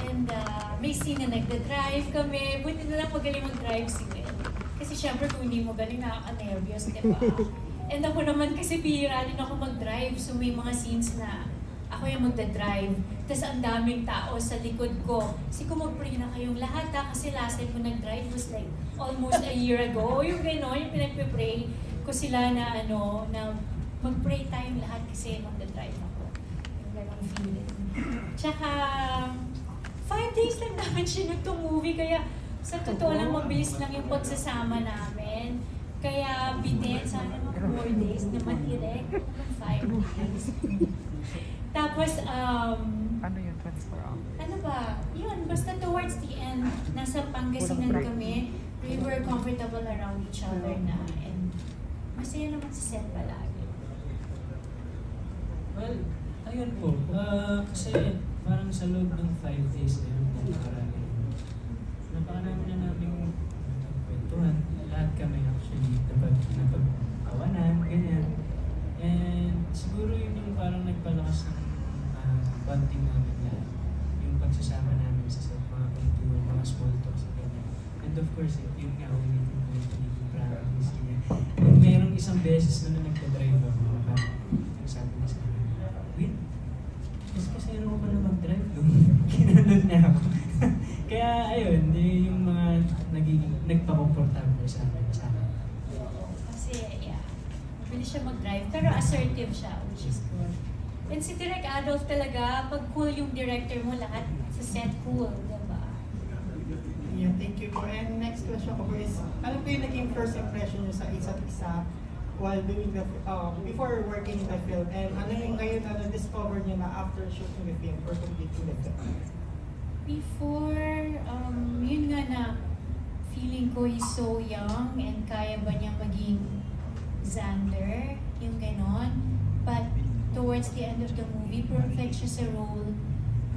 And may scene na nagda-drive kami. Buti na lang magaling mag-drive si Will. Kasi syempre kung hindi mo galing, nakaka-nervyos, di ba? And ako naman kasi bihira din ako mag-drive. So may mga scenes na ako yung magda-drive. Tapos ang daming tao sa likod ko. Kasi kung mag-pray na kayong lahat kasi last time ko nag-drive was like almost a year ago. Yung gano'n, yung pinagpe-pray ko sila na na mag-pray tayong lahat kasi magda-drive ako. Yung gano'ng feeling. Tsaka 5 days lang namin siya movie kaya sa totoo lang mabilis lang yung pagsasama namin. Kaya bitin, sana mga 4 days na matirek. 5 days. Tapos, ano yun, 24 hours? Ano ba? Yun, basta towards the end, nasa Pangasinan kami. We were comfortable around each other na. And masaya naman si Seth palagi. Well, ayun po. Kasi parang sa loob ng 5 days na yun, napakarami na namin kwentuhan. Lahat kami actually napag-awanan, ganyan. And siguro yun yung parang nagpalakas ng bonding namin lahat. Yung pagsasama namin sa mga kwentuhan, mga small talks, ganyan. And of course, yun nga, we need to practice. And mayroong isang beses na nagka-drive ako, sabi niya sa akin, wait, kasi ano ko pa na mag-drive doon? Kinanod niya ako. Kaya ayun, yung mga nagpakomportable sa akin. Kasi, yeah, mabilis siya mag-drive, pero assertive siya, which is good. And si Direk Adolf talaga, pag cool yung director mo, lahat sa set cool, diba? Yeah, thank you po. And next question ko is, ano po yung naging first impression nyo sa isa't isa while doing the, before working in the film? And ano yung ngayon na na-discover nyo na after shooting the film or completing the film? Before, yun nga na, feeling ko he's so young and kaya ba niya maging Xander, yung ganon. But towards the end of the movie, perfect siya sa role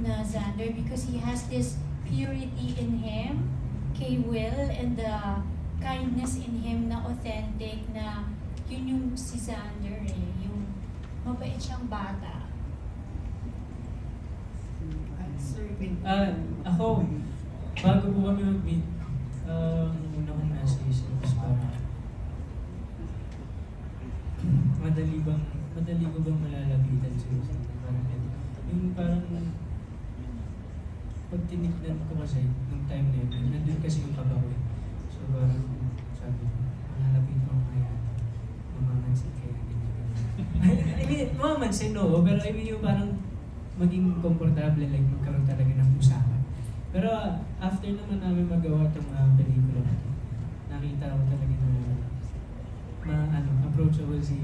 na Xander because he has this purity in him, kay Will, and the kindness in him na authentic, na yun yung si Xander yung mabait siyang bata. Ako, bago po kami mag-meet, una kong nasa isip is parang madali ko bang malalapitan siya? Parang pag tinignan ko kasi nung time na yun, nandun kasi yung kaba ko eh. So parang sabi ko, malalapitan ko kaya mamamansin kaya I mean, mamamansin oo, pero I mean yung parang maging komportable, like magkaroon talaga ng usapan. Pero after naman namin magawa itong pelikula na ito, nakita ko talaga na approachable si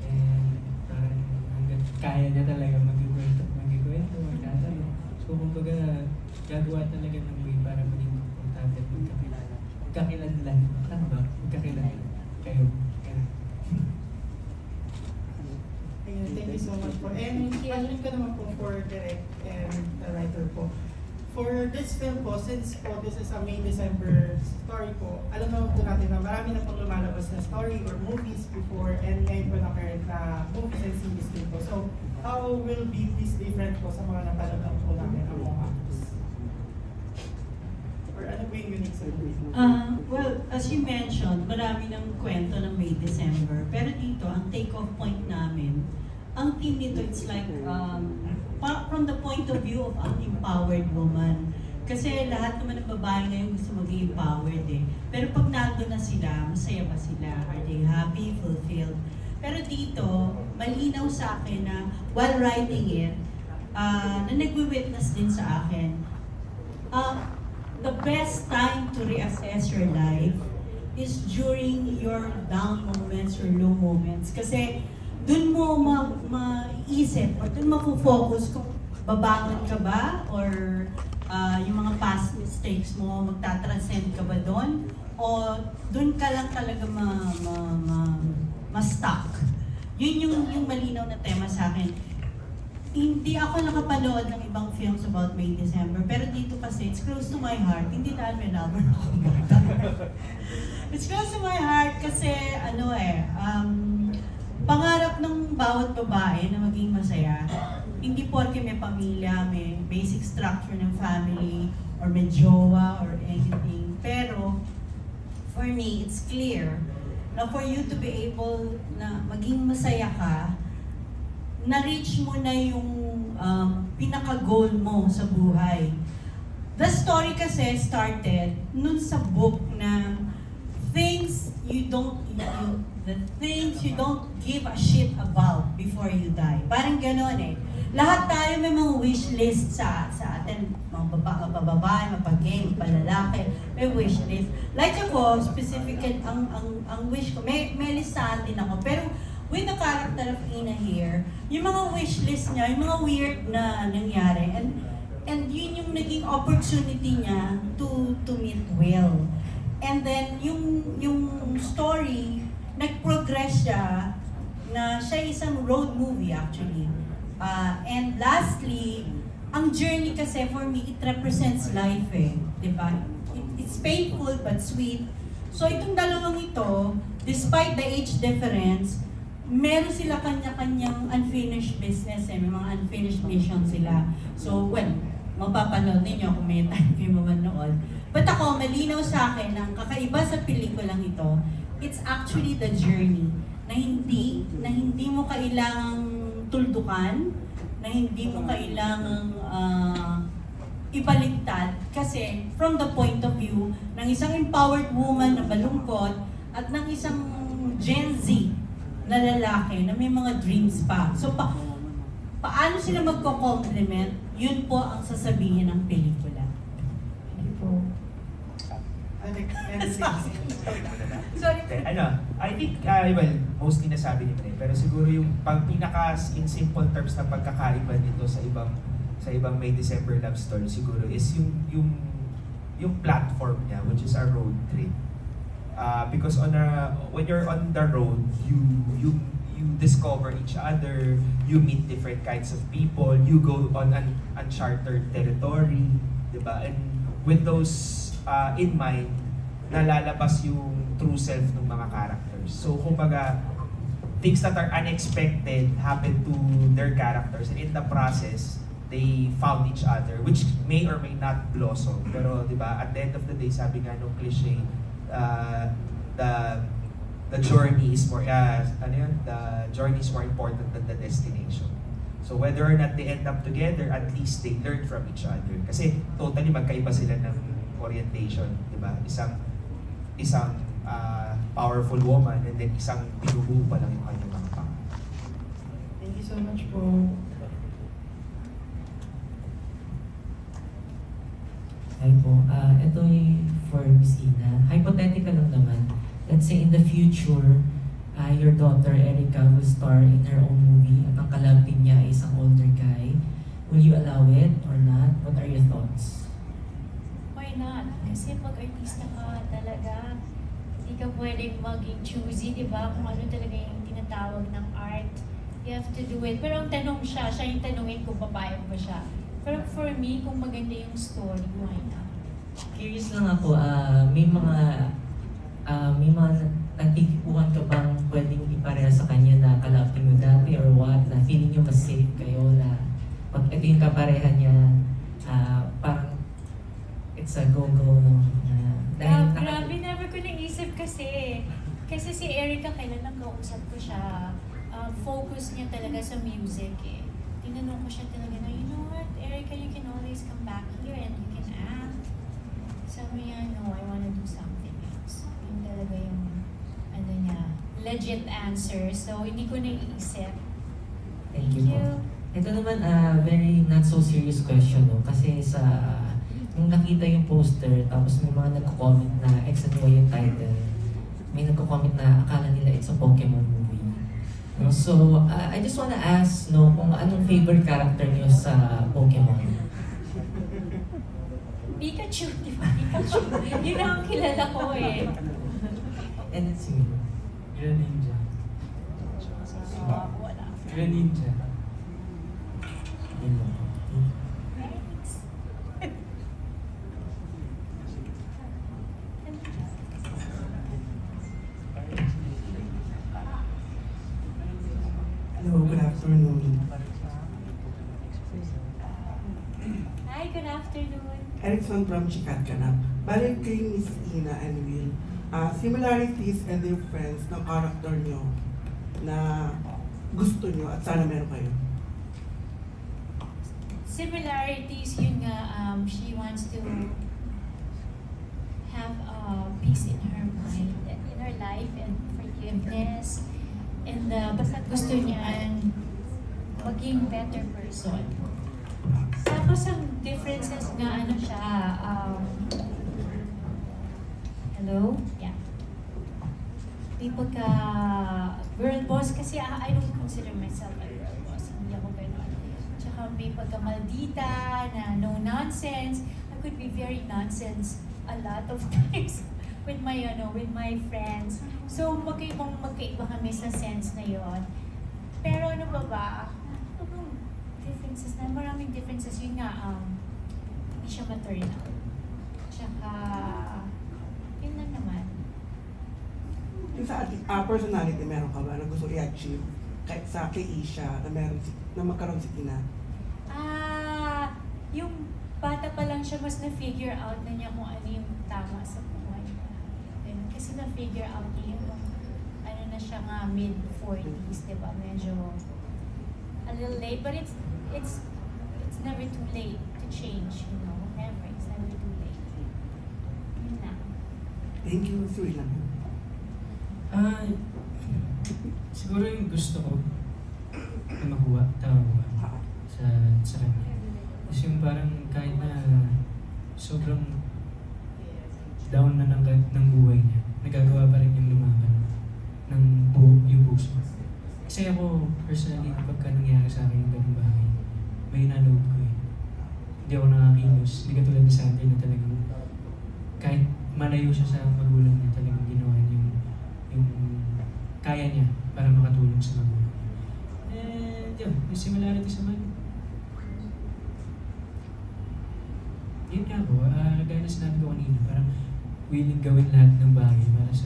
and parang hanggang kaya niya talaga magkikwento, magkatalo. So kumbaga, gagawa talaga ng way para maging komportable, magkakilanlan. Tama ba? Magkakilanlan kayo. Ayun, thank you so much po. And question ko naman po for Direk and the writer po. For this film po, since po this is a May December story po, alam naman po natin na marami na po lumalabas na story or movies before and ngayon po na current na movies and series din po. So, how will be this different po sa mga napanood po namin Among Us? Or ano po yung unique sa movie? Well, as you mentioned, marami ng kwento ng May December. Pero dito, ang take-off point namin, ang team nito, it's like, from the point of view of an empowered woman. Kasi lahat naman ng babae ngayon gusto maging empowered eh. Pero pag nandun na sila, masaya ba sila? Are they happy, fulfilled? Pero dito, malinaw sa akin na while writing it, na nagwi-witness din sa akin, the best time to reassess your life is during your down moments or low moments. Kasi dun mo maisip or dun mafo-focus kung babangon ka ba or yung mga past mistakes mo, magta-transcend ka ba dun? O dun ka lang talaga ma-stuck? Yun yung malinaw na tema sa akin. Hindi ako nakapanood ng ibang films about May December, pero dito kasi, it's close to my heart. Hindi dahil may lover ako. It's close to my heart kasi, pangarap ng bawat babae na maging masaya. hindi porke may pamilya, may basic structure ng family, or may jowa, or anything. Pero, for me, it's clear na for you to be able na maging masaya ka, na-reach mo na yung pinaka-goal mo sa buhay. The story kasi started nun sa book na the things you don't give a shit about before you die. Parang gano'n eh. Lahat tayo may mga wish list sa atin. Mga babae, mapag-gay, palalaki, may wish list. Like ako, specific ang wish ko. May listahan din ako. Pero with the character of Ina here, yung mga wish list niya, yung mga weird na nangyari. And yun yung naging opportunity niya to meet Will. And then, yung story, nag-progress siya na siya isang road movie actually. And lastly, ang journey kasi for me, it represents life eh. Diba? It's painful but sweet. So itong dalawang ito, despite the age difference, meron sila kanya-kanyang unfinished business eh. May mga unfinished mission sila. So, well, mapapanood ninyo kung may time kayo mamanood. But ako, malinaw sa akin ang kakaiba sa pelikulang ito, it's actually the journey na hindi mo kailangang tuldukan, na hindi mo kailangang ibaliktad kasi from the point of view ng isang empowered woman na malungkot at ng isang Gen Z na lalaki na may mga dreams pa. So, paano sila magko-complement? Yun po ang sasabihin ng pelikula. Thank you po. Sorry. I think, well, mostly nasabi ni Mene, pero siguro yung in simple terms na pagkakaiba nito sa ibang May December love story siguro is yung platform niya, which is a road trip. Because when you're on the road, you discover each other, you meet different kinds of people, you go on an uncharted territory, diba? And with those in mind, nalalabas yung true self ng mga characters. So, kumbaga, things that are unexpected happen to their characters, and in the process, they found each other, which may or may not blossom. Pero, di ba, at the end of the day, sabi nga nung cliche, the journey is more, the journey is more important than the destination. So, whether or not they end up together, at least they learn from each other. Kasi, totally magkaiba sila ng orientation, di ba? Isang powerful woman, and then isang binubuo pa lang yung kanyang mga pangarap. Thank you so much po. Hi po. Ito yung for Miss Ina. Hypothetical lang naman. Let's say in the future, your daughter Erica will star in her own movie at ang kalabing niya ay isang older guy. Will you allow it or not? What are your thoughts? Why not? Kasi pag artista ka talaga, hindi ka pwedeng maging choosy, di ba? Kung ano talaga yung tinatawag ng art, you have to do it. Pero ang tanong siya yung tanungin kung papayag ba siya. Pero for me, kung maganda yung story, why not? Curious lang ako, may mga nagtitipuhan ka bang pwedeng ipareha sa kanya na kalapin mo dati or what? Na feeling nyo mas safe kayo na pag ito yung kapareha niya, parang it's a go-go, no? Grabe, never ko naisip kasi. Kasi si Erica, kailan lang kausap ko siya, focus niya talaga sa music eh. Tinanong ko siya talaga na, you know what, Erica, you can always come back here and you can act. Sabi niya, no, I wanna do something else. Yun talaga yung, legit answer. So, hindi ko naiisip. Thank you. Ito naman, very not so serious question, no? Kasi nung nakita yung poster, tapos may mga nagko-comment na X and Y yung title, may nagko-comment na akala nila it's a Pokemon movie. No? So, I just wanna ask, no, kung anong favorite character niyo sa Pokemon? Pikachu, di ba? Pikachu. Yun ang kilala ko eh. And it's you. Greninja. Wala. Greninja. Yun lang. Hello, good afternoon. Hi, good afternoon. Erickson from Chikat Kanap. Balik kay Miss Ina and Will, similarities and difference ng character nyo na gusto nyo at sana meron kayo. Similarities, yun nga, she wants to have peace in her mind, in her life, and forgiveness. And basta gusto niya maging better person. Tapos ang differences nga, ano siya, hello? Yeah. May pagka girl boss, kasi I don't consider myself a girl boss. Hindi ako ganun. Tsaka may pagka maldita, na no nonsense. I could be very nonsense a lot of times with my friends. So magkaiba kami sa sense na yon. Pero ano ba? Differences na, maraming differences. Yun nga, hindi siya maternal. Tsaka, yun lang naman. Yung sa personality, meron ka ba na gusto i-achieve sa kay Isha na meron na magkaroon si Ina? Yung bata pa lang siya, mas na-figure out na niya kung ano yung tama sa buhay niya. Ganun. Kasi na-figure out niya yung ano na siya nga, mid-40s, diba? Medyo a little late, but it's never too late to change, you know? Never, it's never too late. Yun lang. Thank you, Sri lang. Siguro yung gusto ko na makuha sa kanya. Kasi yung parang kahit na sobrang down na ng buhay niya, nagagawa pa rin yung lumaban ng yung puso. Kasi ako, personally, pagka nangyari sa akin yung ganung bagay, may naloob ko eh. Hindi ako nakakilos. Hindi katulad ni Sandy na talagang kahit malayo siya sa magulang niya, talagang ginawa niya yung kaya niya para makatulong sa magulang. And yun, yung similarities naman. Yun nga po, gaya na sinabi ko kanina, parang willing gawin lahat ng bagay para sa